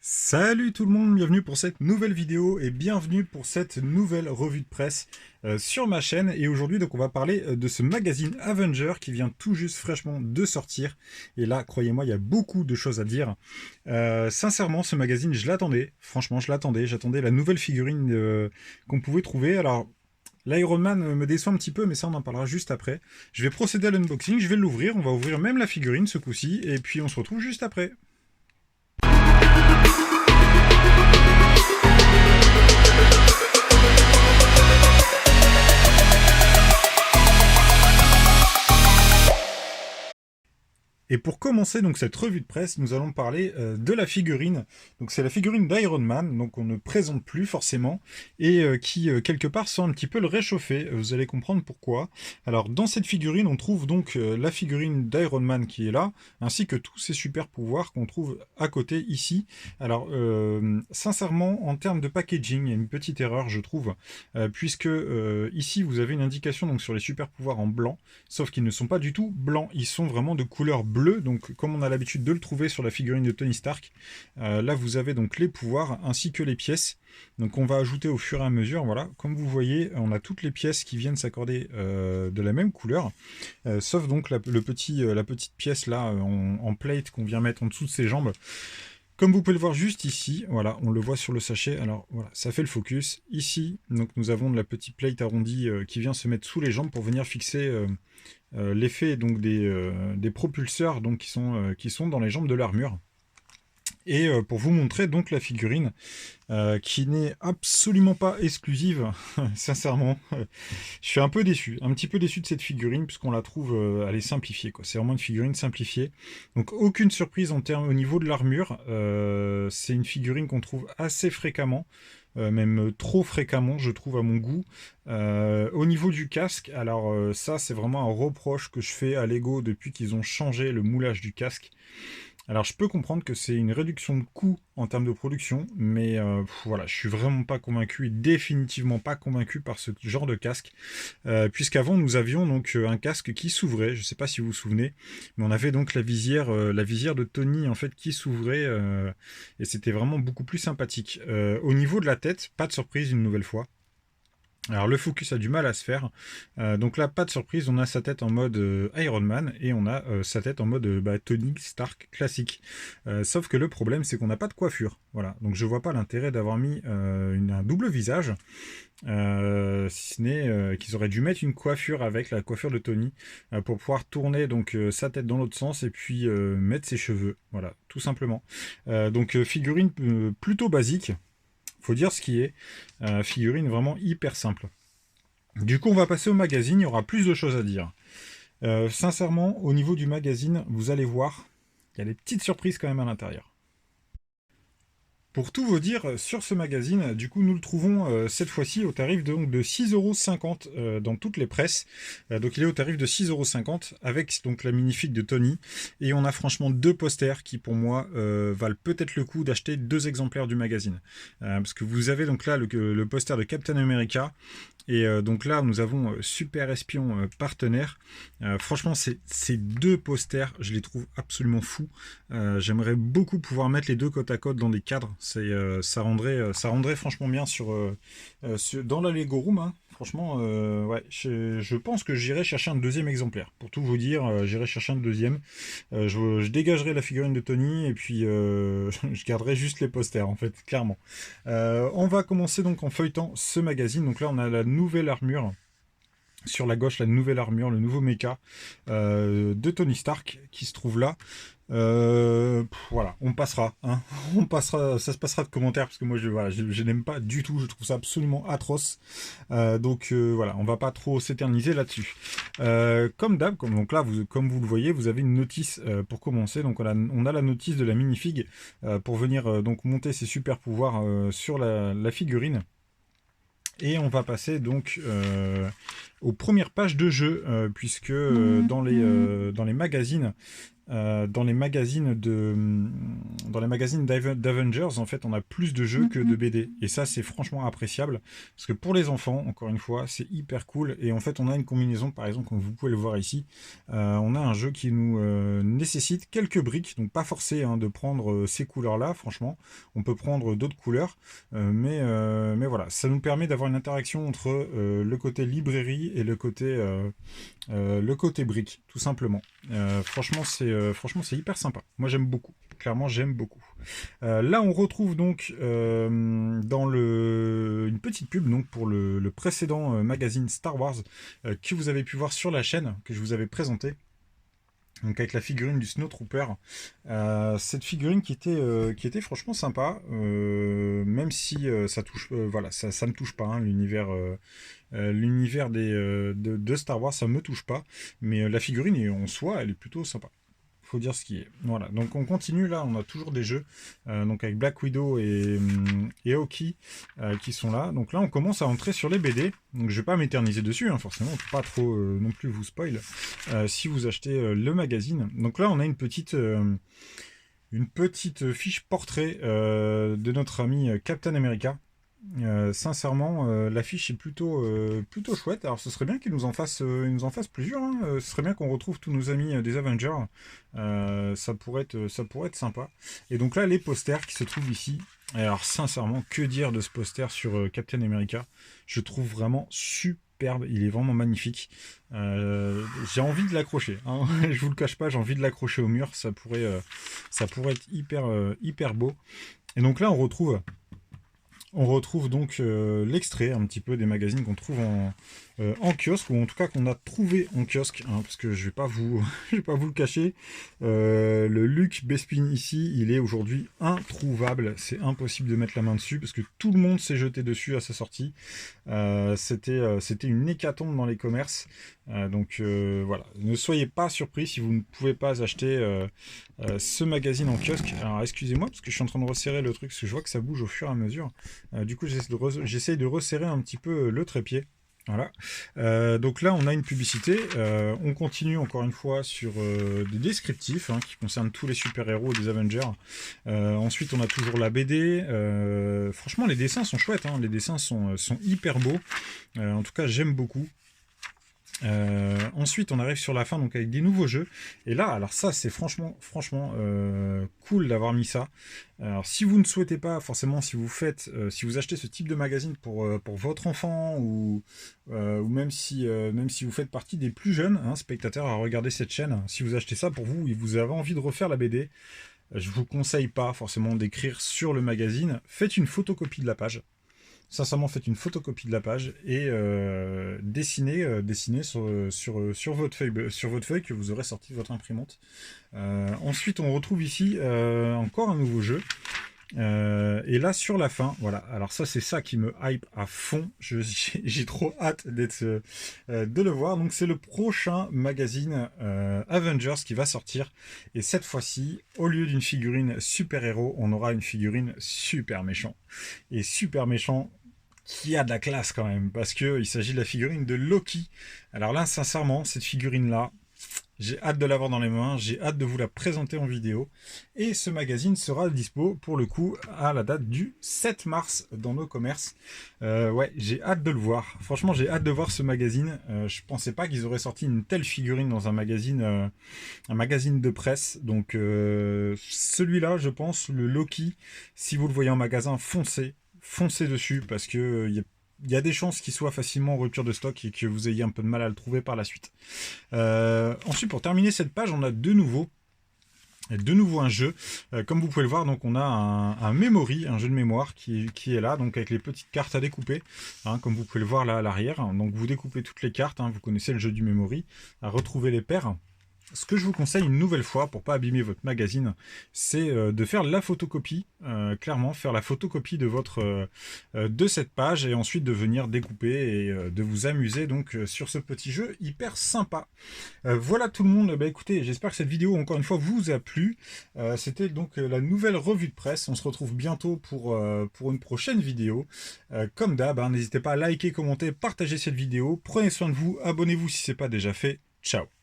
Salut tout le monde, bienvenue pour cette nouvelle vidéo et bienvenue pour cette nouvelle revue de presse sur ma chaîne. Et aujourd'hui donc on va parler de ce magazine Avenger qui vient tout juste fraîchement de sortir. Et là, croyez-moi, il y a beaucoup de choses à dire. Sincèrement, ce magazine, je l'attendais. Franchement, je l'attendais. J'attendais la nouvelle figurine qu'on pouvait trouver. Alors, l'Iron Man me déçoit un petit peu, mais ça on en parlera juste après. Je vais procéder à l'unboxing, je vais l'ouvrir. On va ouvrir même la figurine ce coup-ci. Et puis on se retrouve juste après. Et pour commencer donc cette revue de presse, nous allons parler de la figurine. Donc c'est la figurine d'Iron Man, donc on ne présente plus forcément, et qui quelque part sent un petit peu le réchauffer. Vous allez comprendre pourquoi. Alors dans cette figurine, on trouve donc la figurine d'Iron Man qui est là, ainsi que tous ses super pouvoirs qu'on trouve à côté ici. Alors sincèrement, en termes de packaging, il y a une petite erreur je trouve, puisque ici vous avez une indication donc sur les super pouvoirs en blanc, sauf qu'ils ne sont pas du tout blancs, ils sont vraiment de couleur bleu, donc comme on a l'habitude de le trouver sur la figurine de Tony Stark. Là vous avez donc les pouvoirs ainsi que les pièces, donc on va ajouter au fur et à mesure. Voilà, comme vous voyez, on a toutes les pièces qui viennent s'accorder de la même couleur, sauf donc la petite pièce là en plate qu'on vient mettre en dessous de ses jambes. Comme vous pouvez le voir juste ici, voilà, on le voit sur le sachet. Alors voilà, ça fait le focus. Ici, donc nous avons de la petite plate arrondie qui vient se mettre sous les jambes pour venir fixer l'effet donc des propulseurs donc qui sont dans les jambes de l'armure. Et pour vous montrer donc la figurine qui n'est absolument pas exclusive, sincèrement, je suis un peu déçu, un petit peu déçu de cette figurine puisqu'on la trouve, elle est simplifiée, quoi. C'est vraiment une figurine simplifiée, donc aucune surprise en termes au niveau de l'armure. C'est une figurine qu'on trouve assez fréquemment, même trop fréquemment je trouve à mon goût. Au niveau du casque, alors ça c'est vraiment un reproche que je fais à Lego depuis qu'ils ont changé le moulage du casque. Alors je peux comprendre que c'est une réduction de coût en termes de production, mais voilà, je suis vraiment pas convaincu et définitivement pas convaincu par ce genre de casque, puisqu'avant nous avions donc un casque qui s'ouvrait, je sais pas si vous vous souvenez, mais on avait donc la visière de Tony en fait qui s'ouvrait, et c'était vraiment beaucoup plus sympathique. Au niveau de la tête, pas de surprise une nouvelle fois. Alors le focus a du mal à se faire, donc là pas de surprise, on a sa tête en mode Iron Man et on a sa tête en mode Tony Stark classique. Sauf que le problème c'est qu'on n'a pas de coiffure, voilà, donc je vois pas l'intérêt d'avoir mis un double visage, si ce n'est qu'ils auraient dû mettre une coiffure avec la coiffure de Tony pour pouvoir tourner donc sa tête dans l'autre sens et puis mettre ses cheveux, voilà, tout simplement. Donc figurine plutôt basique. Faut dire ce qui est, figurine vraiment hyper simple. Du coup, on va passer au magazine, il y aura plus de choses à dire. Sincèrement, au niveau du magazine, vous allez voir, il y a des petites surprises quand même à l'intérieur. Pour tout vous dire, sur ce magazine, du coup, nous le trouvons cette fois-ci au tarif de 6,50 € dans toutes les presses. Donc il est au tarif de 6,50 € avec donc la minifig de Tony. Et on a franchement deux posters qui, pour moi, valent peut-être le coup d'acheter 2 exemplaires du magazine. Parce que vous avez donc là le poster de Captain America. Et donc là, nous avons Super Espion Partenaire. Franchement, ces deux posters, je les trouve absolument fous. J'aimerais beaucoup pouvoir mettre les deux côte à côte dans des cadres. Ça rendrait franchement bien dans la Lego Room, hein. Franchement, ouais, je pense que j'irai chercher un deuxième exemplaire. Pour tout vous dire, j'irai chercher un deuxième. Je dégagerai la figurine de Tony et puis je garderai juste les posters, en fait, clairement. On va commencer donc en feuilletant ce magazine. Donc là, on a la nouvelle armure. Sur la gauche, la nouvelle armure, le nouveau mecha de Tony Stark qui se trouve là. Voilà, on passera, hein. On passera, ça se passera de commentaires parce que moi je n'aime pas du tout, je trouve ça absolument atroce. Donc voilà, on va pas trop s'éterniser là-dessus. Comme d'hab, donc là, comme vous le voyez, vous avez une notice pour commencer. Donc on a la notice de la minifig pour venir donc monter ses super pouvoirs sur la figurine. Et on va passer donc aux premières pages de jeu, puisque dans les magazines, dans les magazines d'Avengers, en fait, on a plus de jeux que de BD. Et ça, c'est franchement appréciable. Parce que pour les enfants, encore une fois, c'est hyper cool. Et en fait, on a une combinaison, par exemple, comme vous pouvez le voir ici. On a un jeu qui nous nécessite quelques briques. Donc, pas forcé hein, de prendre ces couleurs-là, franchement. On peut prendre d'autres couleurs. Mais voilà, ça nous permet d'avoir une interaction entre le côté librairie et le côté brique, tout simplement. Franchement, c'est hyper sympa. Moi, j'aime beaucoup. Clairement, j'aime beaucoup. Là, on retrouve donc une petite pub donc, pour le précédent magazine Star Wars que vous avez pu voir sur la chaîne, que je vous avais présenté. Donc avec la figurine du Snowtrooper, cette figurine qui était franchement sympa, même si ça touche, voilà, ça me touche pas, hein, l'univers de Star Wars, ça me touche pas, mais la figurine en soi, elle est plutôt sympa. Faut dire ce qui est. Voilà, donc on continue là, on a toujours des jeux, donc avec Black Widow et Hawkeye qui sont là. Donc là, on commence à entrer sur les BD. Donc je vais pas m'éterniser dessus, hein, forcément, pas trop non plus vous spoil si vous achetez le magazine. Donc là, on a une petite fiche portrait de notre ami Captain America. Sincèrement, l'affiche est plutôt chouette. Alors, ce serait bien qu'il il nous en fasse plusieurs. Hein. Ce serait bien qu'on retrouve tous nos amis des Avengers. Ça pourrait être sympa. Et donc là, les posters qui se trouvent ici. Alors, sincèrement, que dire de ce poster sur Captain America? Je trouve vraiment superbe. Il est vraiment magnifique. J'ai envie de l'accrocher. Hein. Je vous le cache pas, j'ai envie de l'accrocher au mur. Ça pourrait être hyper beau. Et donc là, on retrouve donc l'extrait un petit peu des magazines qu'on trouve en kiosque, ou en tout cas qu'on a trouvé en kiosque, hein, parce que je vais pas vous le cacher. Le Luc Bespin ici, il est aujourd'hui introuvable. C'est impossible de mettre la main dessus parce que tout le monde s'est jeté dessus à sa sortie. C'était une hécatombe dans les commerces. Donc voilà, ne soyez pas surpris si vous ne pouvez pas acheter ce magazine en kiosque. Alors excusez-moi parce que je suis en train de resserrer le truc parce que je vois que ça bouge au fur et à mesure. Du coup j'essaye de resserrer un petit peu le trépied. Voilà. Donc là, on a une publicité. On continue encore une fois sur des descriptifs hein, qui concernent tous les super-héros des Avengers. Ensuite, on a toujours la BD. Franchement, les dessins sont chouettes. Hein. Les dessins sont hyper beaux. En tout cas, j'aime beaucoup. Ensuite on arrive sur la fin donc avec des nouveaux jeux et là alors ça c'est franchement cool d'avoir mis ça. Alors si vous ne souhaitez pas forcément si vous achetez ce type de magazine pour votre enfant ou même si vous faites partie des plus jeunes hein, spectateurs à regarder cette chaîne, si vous achetez ça pour vous et vous avez envie de refaire la BD, je vous conseille pas forcément d'écrire sur le magazine, faites une photocopie de la page. Sincèrement, faites une photocopie de la page et dessinez sur votre feuille que vous aurez sorti de votre imprimante. Ensuite, on retrouve ici encore un nouveau jeu. Et là, sur la fin, voilà. Alors ça, c'est ça qui me hype à fond. J'ai trop hâte de le voir. Donc, c'est le prochain magazine Avengers qui va sortir. Et cette fois-ci, au lieu d'une figurine super-héros, on aura une figurine super méchant. Et super méchant qui a de la classe quand même, parce qu'il s'agit de la figurine de Loki. Alors là, sincèrement, cette figurine-là, j'ai hâte de l'avoir dans les mains, j'ai hâte de vous la présenter en vidéo. Et ce magazine sera dispo, pour le coup, à la date du 7 mars dans nos commerces. Ouais, j'ai hâte de le voir. Franchement, j'ai hâte de voir ce magazine. Je pensais pas qu'ils auraient sorti une telle figurine dans un magazine de presse. Donc, celui-là, je pense, le Loki, si vous le voyez en magasin, foncez dessus parce que il y a des chances qu'il soit facilement en rupture de stock et que vous ayez un peu de mal à le trouver par la suite. Ensuite, pour terminer cette page, on a de nouveau un jeu. Comme vous pouvez le voir, donc on a un memory, un jeu de mémoire qui est là, donc avec les petites cartes à découper, hein, comme vous pouvez le voir là à l'arrière. Donc vous découpez toutes les cartes, hein, vous connaissez le jeu du memory, à retrouver les paires. ce que je vous conseille une nouvelle fois pour pas abîmer votre magazine, c'est de faire la photocopie, clairement faire la photocopie de de cette page et ensuite de venir découper et de vous amuser donc sur ce petit jeu hyper sympa. Voilà tout le monde, bah écoutez, j'espère que cette vidéo encore une fois vous a plu. C'était donc la nouvelle revue de presse. On se retrouve bientôt pour une prochaine vidéo. Comme d'hab, hein, n'hésitez pas à liker, commenter, partager cette vidéo. Prenez soin de vous, abonnez-vous si ce n'est pas déjà fait. Ciao.